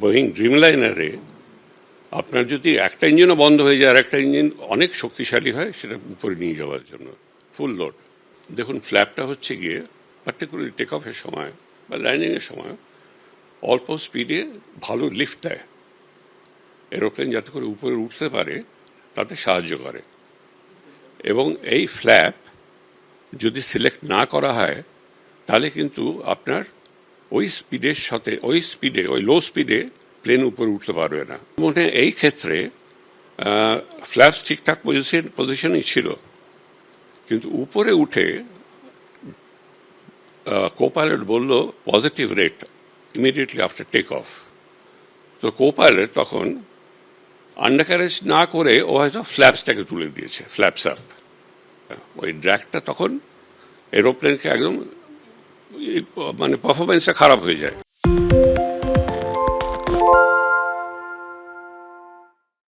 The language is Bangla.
বোয়িং ড্রিমলাইনারে আপনার যদি একটা ইঞ্জিনও বন্ধ হয়ে যায় আর একটা ইঞ্জিন অনেক শক্তিশালী হয় সেটা উপরে নিয়ে যাওয়ার জন্য ফুল লোড। দেখুন ফ্ল্যাপটা হচ্ছে গিয়ে পার্টিকুলারলি টেক অফের সময় বা ল্যান্ডিংয়ের সময় অল্প স্পিডে ভালো লিফট দেয়, এরোপ্লেন যাতে করে উপরে উঠতে পারে তাতে সাহায্য করে। এবং এই ফ্ল্যাপ যদি সিলেক্ট না করা হয় তাহলে কিন্তু আপনার ওই স্পিডের সাথে ওই লো স্পিডে প্লেন উপরে উঠতে পারবে না। মনে এই ক্ষেত্রে ফ্ল্যাপস ঠিকঠাক পজিশনেই ছিল, কিন্তু উপরে উঠে কোপাইলট বলল positive rate immediately after take off. তো কোপাইলট তখন আন্ডারক্যারেজ না করে ও হয়তো ফ্ল্যাপসটাকে তুলে দিয়েছে, ফ্ল্যাপস আপ। ওই ড্র্যাগটা তখন এরোপ্লেনকে একদম মানে পারফরমেন্সটা খারাপ হয়ে যায়।